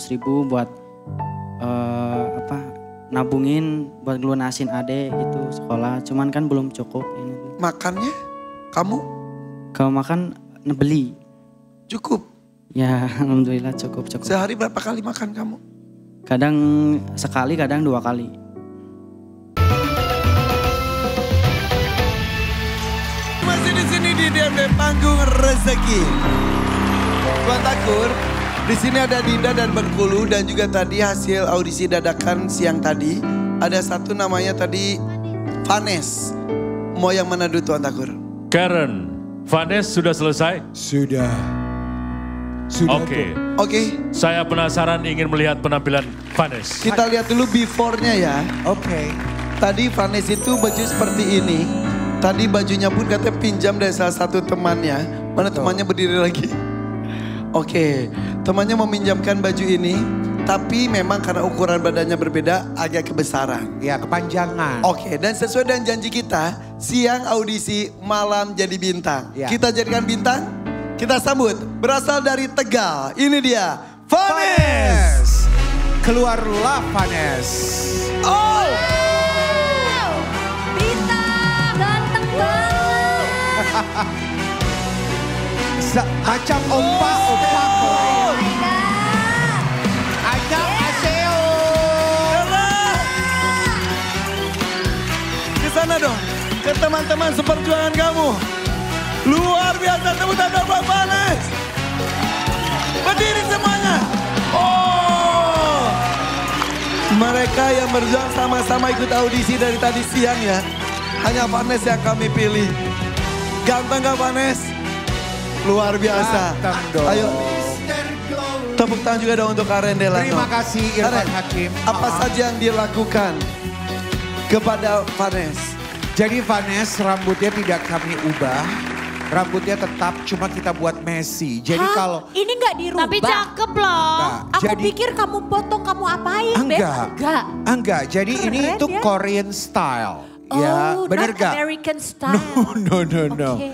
100.000 buat nabungin buat ngelunasin adek gitu sekolah. Cuman kan belum cukup ini. Makannya kamu? Kalau makan beli. Cukup? Ya alhamdulillah cukup. Sehari berapa kali makan kamu? Kadang sekali, kadang 2 kali. Masih di sini di DMB Panggung Rezeki. Tuan Takur, di sini ada Dinda dan Bengkulu dan juga tadi hasil audisi dadakan siang tadi ada satu namanya tadi Vanes. Mau yang mana dulu Tuan Takur? Karen, Vanes sudah selesai? Sudah. Oke. Saya penasaran ingin melihat penampilan Vanes. Kita lihat dulu before-nya ya. Oke. Tadi Vanes itu baju seperti ini. Tadi bajunya pun katanya pinjam dari salah satu temannya. Mana temannya berdiri lagi? Oke, temannya meminjamkan baju ini. Tapi memang karena ukuran badannya berbeda agak kebesaran. Ya, kepanjangan. Oke, dan sesuai dengan janji kita, siang audisi, malam jadi bintang. Ya. Kita jadikan bintang, kita sambut. Berasal dari Tegal, ini dia, Vanes. Keluarlah Vanes. Oh! Bintang, ganteng banget. Macam opa Korea. Ajak aseo. Ke sana dong, ke teman-teman seperjuangan kamu. Luar biasa, tepuk tangan buat Vanes. Berdiri semuanya. Oh! Mereka yang berjuang sama-sama ikut audisi dari tadi siang ya. Hanya Vanes yang kami pilih. Ganteng gak Vanes? Luar biasa. Ayo. Tepuk tangan juga dong untuk Karen Delano. Terima kasih Irfan Karen, Hakim. apa saja yang dilakukan kepada Vanes? Jadi Vanes rambutnya tidak kami ubah. Rambutnya tetap cuma kita buat messy. Jadi kalau Ini nggak dirubah. Tapi cakep loh. Enggak, Aku jadi pikir kamu potong, kamu apain, Beb? enggak. Enggak, jadi ini Keren itu ya. Korean style. Oh, Ya, bener not gak? American style. No. Oke.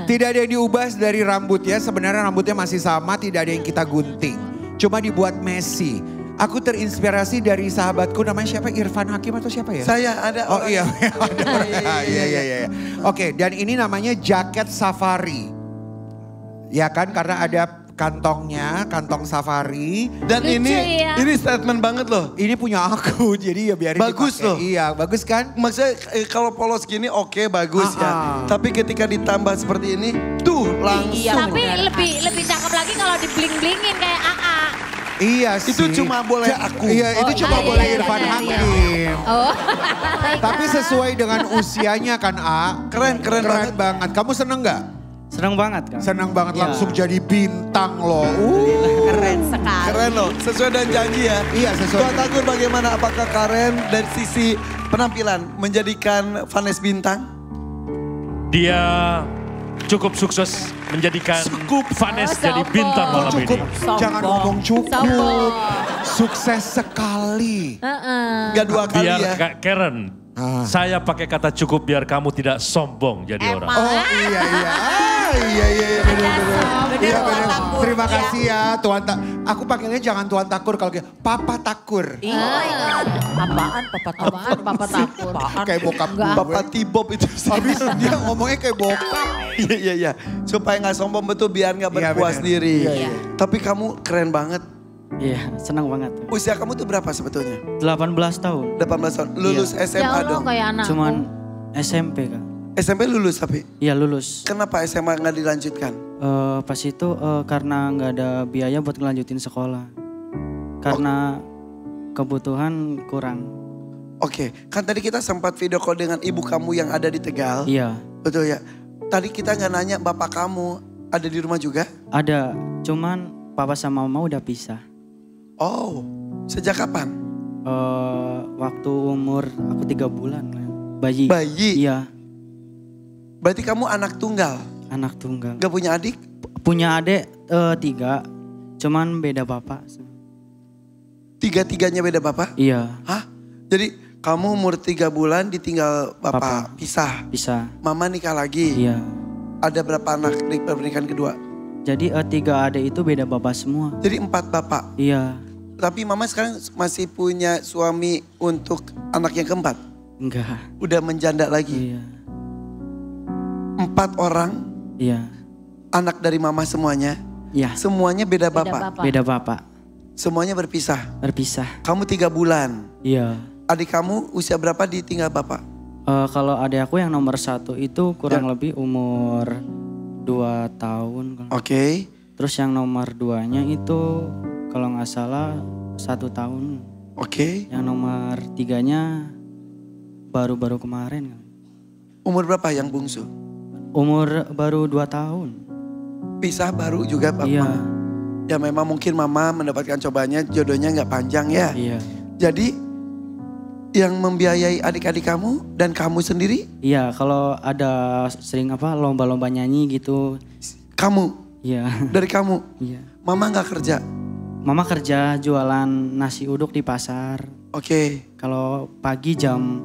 Tidak ada yang diubah dari rambutnya, sebenarnya rambutnya masih sama, tidak ada yang kita gunting. Cuma dibuat messy. Aku terinspirasi dari sahabatku namanya siapa? Irfan Hakim atau siapa ya? Saya ada Oh orang. iya, ada orang. Iya. Oke, dan ini namanya jaket safari. Ya kan, karena ada kantongnya, kantong safari. Dan Lucu ya. ini statement banget loh. Ini punya aku, jadi ya biarin Bagus dipakai. loh. Iya, bagus kan? Maksudnya kalau polos gini oke, bagus ya. Ah. Tapi ketika ditambah seperti ini, tuh langsung. Iya. Tapi lebih cakep lagi kalau dibling-blingin kayak AA. Iya sih. Itu cuma boleh aku. Iya, itu cuma iya, boleh iya, Irfan iya, Hakim. Oh. Tapi sesuai dengan usianya kan, A. Keren banget. banget. Kamu seneng gak? Senang banget Kak. Seneng banget Iya. langsung jadi bintang loh. Keren sekali. Keren loh, sesuai dengan janji ya. Iya, sesuai. Tuan Takur bagaimana, apakah Karen dari sisi penampilan menjadikan Vanes bintang? Dia cukup sukses menjadikan Vanes jadi bintang malam ini. Cukup, jangan ngomong cukup. Sombong. Sukses sekali. Gak 2 kali Biar ya. Kak Karen, saya pakai kata cukup biar kamu tidak sombong jadi orang. Oh iya. Iya benar. Bener, Iya, Tuan bener. Takur, Terima ya. kasih ya Tuan Aku panggilnya jangan Tuan Takur kalau gitu. Papa Takur. Oh my God. Apaan Papa Takur? Kayak bokap gue. Bapak Tibob itu. Habis dia ngomongnya kayak bokap. Iya. Supaya gak sombong betul, biar gak Iya, berpuas bener. diri. Iya. Tapi kamu keren banget. Iya senang banget. Usia kamu tuh berapa sebetulnya? 18 tahun. 18 tahun. Lulus Ya SMA Allah dong. kayak anak. Cuman SMP Kak. SMP lulus tapi? Iya lulus. Kenapa SMA gak dilanjutkan? Pas itu karena nggak ada biaya buat ngelanjutin sekolah. Karena kebutuhan kurang. Oke, kan tadi kita sempat video call dengan ibu kamu yang ada di Tegal. Iya Betul ya? Tadi kita nggak nanya bapak kamu ada di rumah juga? ada. Cuman papa sama mama udah pisah. Oh, sejak kapan? Waktu umur aku 3 bulan. Bayi. Bayi? Iya Berarti kamu anak tunggal? anak tunggal. Gak punya adik? Punya adik 3. Cuman beda bapak. 3-tiganya beda bapak? Iya Hah? Jadi kamu umur 3 bulan ditinggal bapak, Papa. pisah. pisah. Mama nikah lagi. Iya Ada berapa anak di pernikahan kedua? Jadi 3 adik itu beda bapak semua. Jadi 4 bapak. Iya. Tapi mama sekarang masih punya suami untuk anak yang keempat? Enggak. Udah menjanda lagi? Iya. 4 orang? Iya. Anak dari mama semuanya? Iya. Semuanya beda bapak? Beda bapak. Semuanya berpisah? Berpisah. Kamu 3 bulan? Iya. Adik kamu usia berapa ditinggal bapak? Kalau adik aku yang nomor 1 itu kurang lebih umur 2 tahun. Oke. Terus yang nomor 2-nya itu kalau nggak salah 1 tahun. Oke. Yang nomor 3-nya baru-baru kemarin. Umur berapa yang bungsu? Umur baru 2 tahun. Pisah baru juga bapak? Iya. Ya memang mungkin mama mendapatkan cobanya jodohnya nggak panjang ya. Iya. Jadi yang membiayai adik-adik kamu dan kamu sendiri? Iya, kalau ada sering lomba-lomba nyanyi gitu. Kamu? Iya. Dari kamu? Iya. Mama nggak kerja? Mama kerja jualan nasi uduk di pasar. Oke. Kalau pagi jam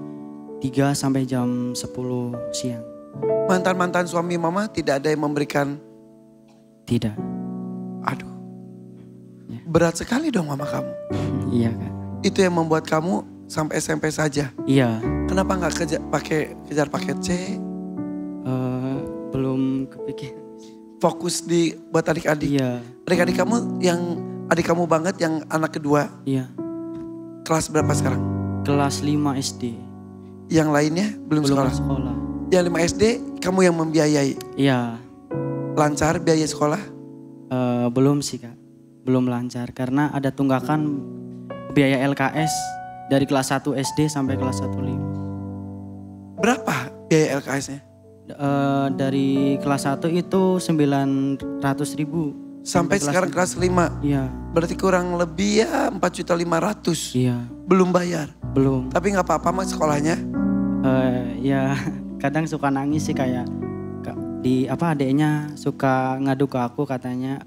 3 sampai jam 10 siang. Mantan-mantan suami mama tidak ada yang memberikan? Tidak. Aduh. Berat sekali dong mama kamu. Iya Kak. Itu yang membuat kamu sampai SMP saja? Iya. Kenapa nggak kejar paket C? Belum kepikir. Fokus di buat adik-adik? Iya. Adik-adik kamu yang adik kamu banget yang anak kedua? Iya. Kelas berapa sekarang? Kelas 5 SD. Yang lainnya belum sekolah? sekolah. Yang 5 SD kamu yang membiayai? Iya. Lancar biaya sekolah? Belum sih Kak. Belum lancar karena ada tunggakan biaya LKS dari kelas 1 SD sampai kelas 1 5. Berapa biaya LKS-nya? Dari kelas 1 itu 900.000. Sampai sekarang kelas 5? Iya. Berarti kurang lebih ya 4.500.000. Iya. Belum bayar? Belum. Tapi gak apa-apa mas sekolahnya? Ya kadang suka nangis sih kayak adeknya suka ngadu ke aku katanya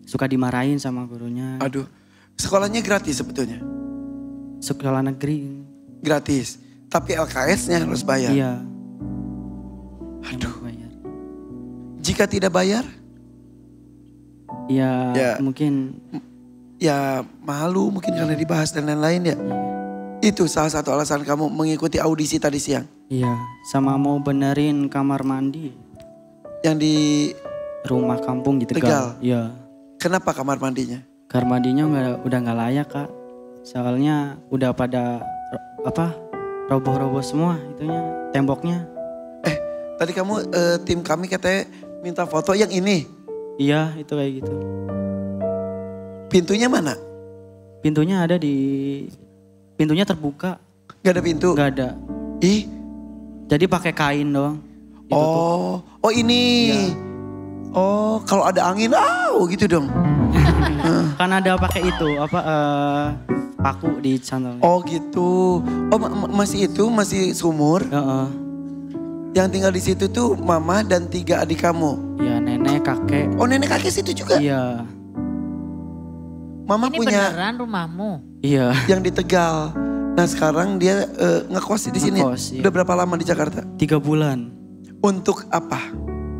suka dimarahin sama gurunya. Aduh, sekolahnya gratis sebetulnya? Sekolah negeri. Gratis, tapi LKS-nya harus bayar? Iya. Aduh. Bayar. Jika tidak bayar? Ya mungkin. Ya malu mungkin karena dibahas dan lain-lain ya. Itu salah satu alasan kamu mengikuti audisi tadi siang? Iya, sama mau benerin kamar mandi. Yang di rumah kampung di Tegal. Iya. Kenapa kamar mandinya? Kamar mandinya udah nggak layak Kak. Soalnya udah pada roboh-roboh semua itunya temboknya. Tadi kamu tim kami katanya minta foto yang ini? Iya itu kayak gitu. Pintunya mana? Pintunya pintunya terbuka. Gak ada pintu? Gak ada. Ih. Jadi pakai kain doang. Oh ini. Ya. Oh kalau ada angin, gitu dong. Kan ada pakai itu paku di sandal. Oh gitu. Oh masih sumur? Yang tinggal di situ tuh mama dan 3 adik kamu? Iya nenek, kakek. Oh nenek kakek situ juga? Iya. Mama ini punya. Beneran rumahmu? Iya. Yang di Tegal. Nah sekarang dia ngekos di sini. Iya. Udah berapa lama di Jakarta? 3 bulan. Untuk apa?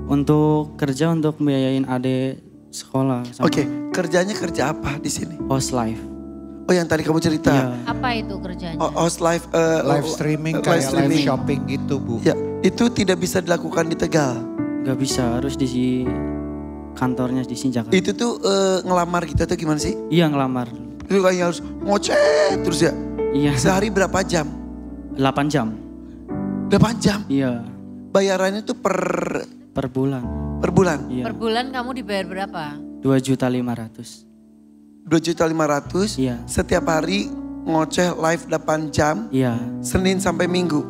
Untuk kerja untuk membiayain adik sekolah. Oke, kerjanya kerja apa di sini? Host live. Oh yang tadi kamu cerita. Iya. Apa itu kerjanya? Host live. Live streaming kayak live shopping gitu Bu. Ya, itu tidak bisa dilakukan di Tegal. Gak bisa, harus di kantornya di sini Jakarta. Itu tuh ngelamar gitu atau gimana sih? Iya ngelamar. Itu kayak harus ngoceh terus ya? Iya. Sehari berapa jam? 8 jam. 8 jam? Iya. Bayarannya tuh per bulan. Per bulan? Iya. Per bulan kamu dibayar berapa? 2.500.000. 2.500.000? Iya. Setiap hari ngoceh live 8 jam? Iya. Senin sampai Minggu?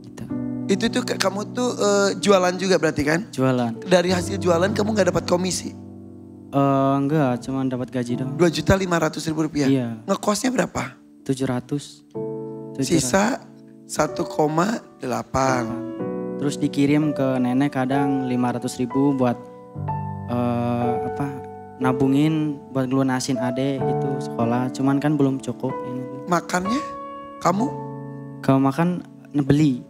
Gitu. Itu tuh kamu tuh jualan juga berarti kan? Jualan. Dari hasil jualan kamu gak dapat komisi? Enggak, cuma dapat gaji doang. 2.500.000 rupiah? Iya. Ngekosnya berapa? 700. Sisa 1,8. Terus dikirim ke nenek kadang 500.000 buat nabungin buat ngelunasin adek gitu sekolah. Cuman kan belum cukup ini. Makannya kamu? Kalau makan beli.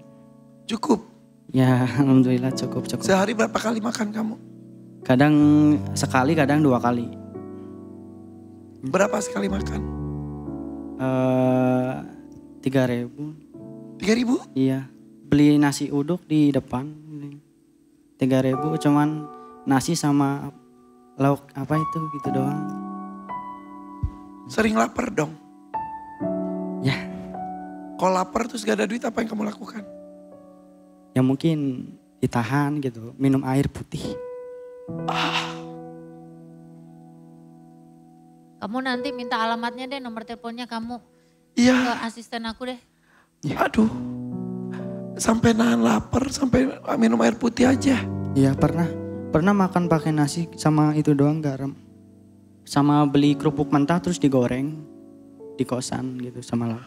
Cukup? Ya alhamdulillah cukup. Sehari berapa kali makan kamu? Kadang sekali, kadang 2 kali. Berapa sekali makan? 3.000. 3.000? Iya. Beli nasi uduk di depan. 3.000 cuman nasi sama lauk apa itu gitu doang. Sering lapar dong? Ya. Kalau lapar terus gak ada duit apa yang kamu lakukan? Ya mungkin ditahan gitu. Minum air putih. Kamu nanti minta alamatnya deh, nomor teleponnya kamu Iya. ke asisten aku deh. Aduh. Sampai nahan lapar, sampai minum air putih aja. Iya pernah. Pernah makan pakai nasi sama itu doang garam. Sama beli kerupuk mentah terus digoreng di kosan gitu sama lauk.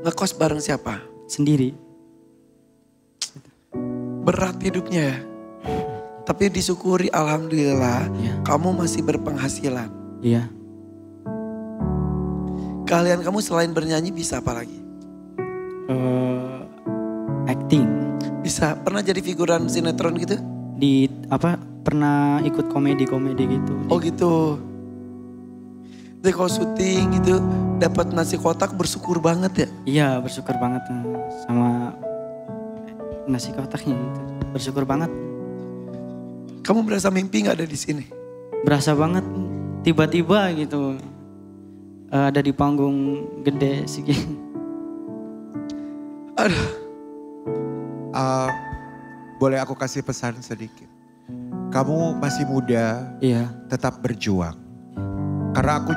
Ngekos bareng siapa? Sendiri. Berat hidupnya ya. Tapi disyukuri alhamdulillah Iya. kamu masih berpenghasilan. Iya. Kalian kamu selain bernyanyi bisa apa lagi? Acting. Bisa pernah jadi figuran sinetron gitu? Di pernah ikut komedi-komedi gitu. Oh gitu. Jadi kalau syuting gitu dapat nasi kotak bersyukur banget ya? Iya bersyukur banget sama nasi kotaknya gitu. Bersyukur banget. Kamu berasa mimpi gak ada di sini? Berasa banget tiba-tiba gitu. Ada di panggung gede segini. Aduh. Boleh aku kasih pesan sedikit? Kamu masih muda, Iya. tetap berjuang. Karena aku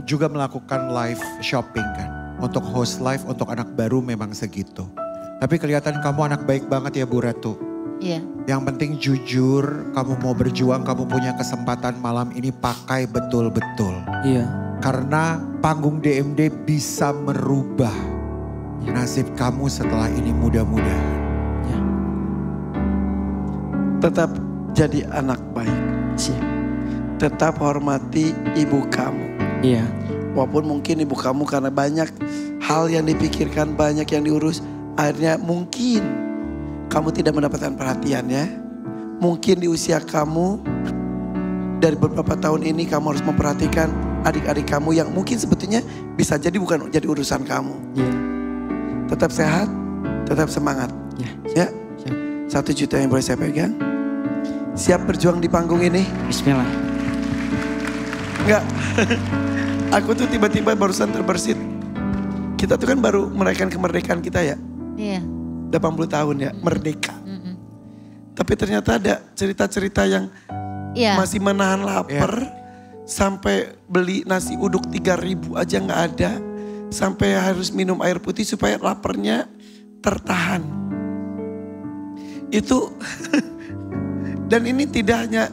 juga melakukan live shopping kan. Untuk host live, untuk anak baru memang segitu. Tapi kelihatan kamu anak baik banget ya Bu Ratu. Iya. Yang penting jujur, kamu mau berjuang, kamu punya kesempatan malam ini pakai betul-betul. Iya. Karena panggung DMD bisa merubah nasib kamu setelah ini mudah-mudahan. Ya. Tetap jadi anak baik. Siap. Tetap hormati ibu kamu. Iya. Walaupun mungkin ibu kamu karena banyak hal yang dipikirkan, banyak yang diurus. Akhirnya mungkin kamu tidak mendapatkan perhatiannya. Mungkin di usia kamu dari beberapa tahun ini kamu harus memperhatikan adik-adik kamu yang mungkin sebetulnya bisa jadi bukan jadi urusan kamu. Iya. Tetap sehat, tetap semangat. Ya. Ya, Siap. 1 juta yang boleh saya pegang. Siap berjuang di panggung ini? Bismillah. Enggak. Aku tuh tiba-tiba barusan terbersit. Kita tuh kan baru merayakan kemerdekaan kita ya. Iya. 80 tahun ya, merdeka. Mm-mm. Tapi ternyata ada cerita-cerita yang Iya. masih menahan lapar. Sampai beli nasi uduk 3.000 aja gak ada. Sampai harus minum air putih supaya laparnya tertahan. Itu dan ini tidak hanya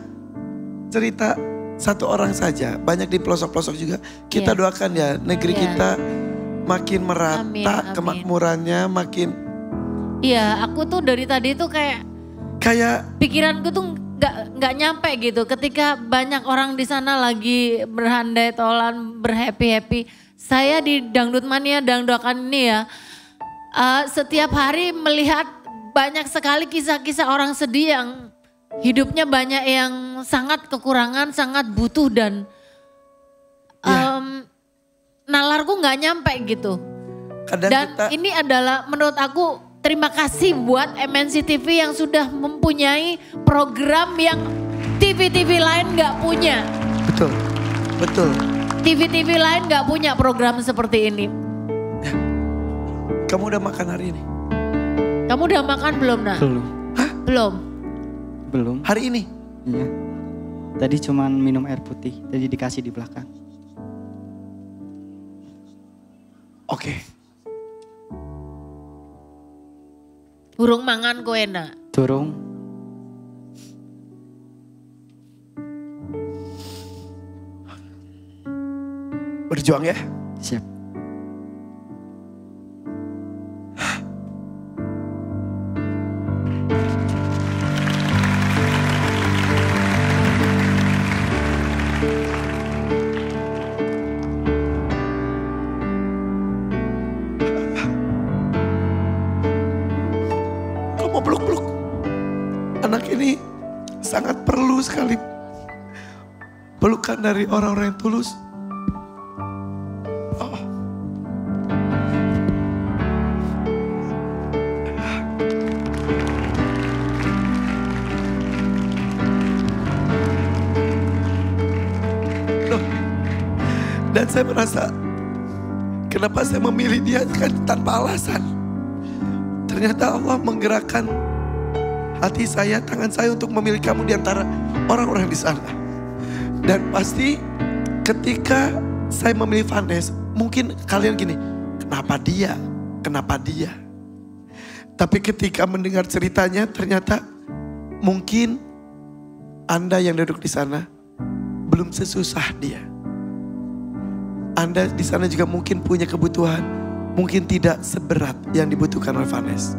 cerita satu orang saja. Banyak di pelosok-pelosok juga. Kita Iya. doakan ya negeri Iya. kita makin merata, Amin, amin. kemakmurannya makin Iya, aku tuh dari tadi tuh kayak kayak pikiranku tuh nggak nyampe gitu. Ketika banyak orang di sana lagi berhandai tolan, berhappy-happy. Saya di Dangdut Mania, Dangduakan ini ya. Setiap hari melihat banyak sekali kisah-kisah orang sedih yang hidupnya banyak yang sangat kekurangan, sangat butuh dan nalarku nggak nyampe gitu. kadang Dan kita ini adalah menurut aku terima kasih buat MNC TV yang sudah mempunyai program yang TV-TV lain nggak punya. betul, betul. TV-TV lain nggak punya program seperti ini. Kamu udah makan hari ini? Kamu udah makan belum nak? Belum. Belum. Belum. Hari ini? Iya. Tadi cuman minum air putih. Tadi dikasih di belakang. Oke. Burung mangan kowe nak. Durung. Berjuang ya. Siap. Kau mau peluk-peluk. Anak ini sangat bukan dari orang-orang yang tulus. Oh. Loh. Dan saya merasa, kenapa saya memilih dia kan tanpa alasan. Ternyata Allah menggerakkan hati saya, tangan saya untuk memilih kamu di antara orang-orang di sana. Dan pasti ketika saya memilih Vanessa, mungkin kalian gini, kenapa dia? Kenapa dia? Tapi ketika mendengar ceritanya, ternyata mungkin Anda yang duduk di sana belum sesusah dia. Anda di sana juga mungkin punya kebutuhan, mungkin tidak seberat yang dibutuhkan oleh Vanessa.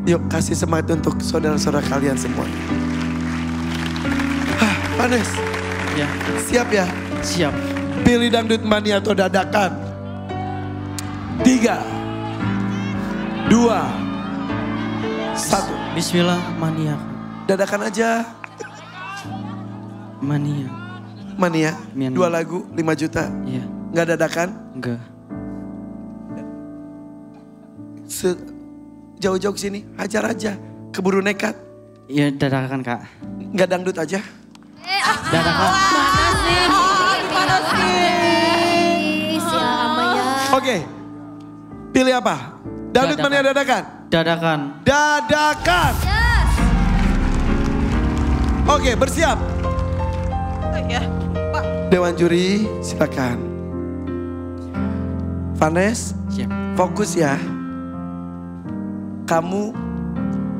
Yuk kasih semangat untuk saudara-saudara kalian semua. Vanessa, Ya, siap ya? siap. Pilih dangdut mania atau dadakan. 3, 2, 1. Bismillah, mania. Dadakan aja. Mania. Mania, Mania. 2 lagu, 5 juta. Iya, Nggak dadakan? enggak. Jauh-jauh ke sini, hajar aja. Keburu nekat. Iya, dadakan Kak. Nggak dangdut aja. Dadakan. Gimana sih? Oke, pilih apa? Dangdut Dadakan. mania dadakan? Dadakan. Dadakan. Oke, bersiap. Ya, Pak. Dewan juri, silakan. Vanessa, Siap. fokus ya. Kamu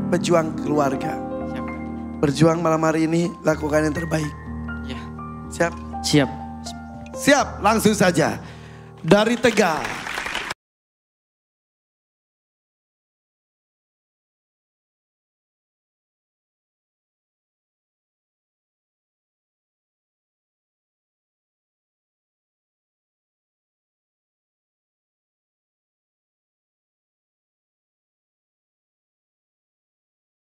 pejuang keluarga. Siap. Berjuang malam hari ini, lakukan yang terbaik. Ya. Siap? Siap. Siap, langsung saja. Dari Tegal.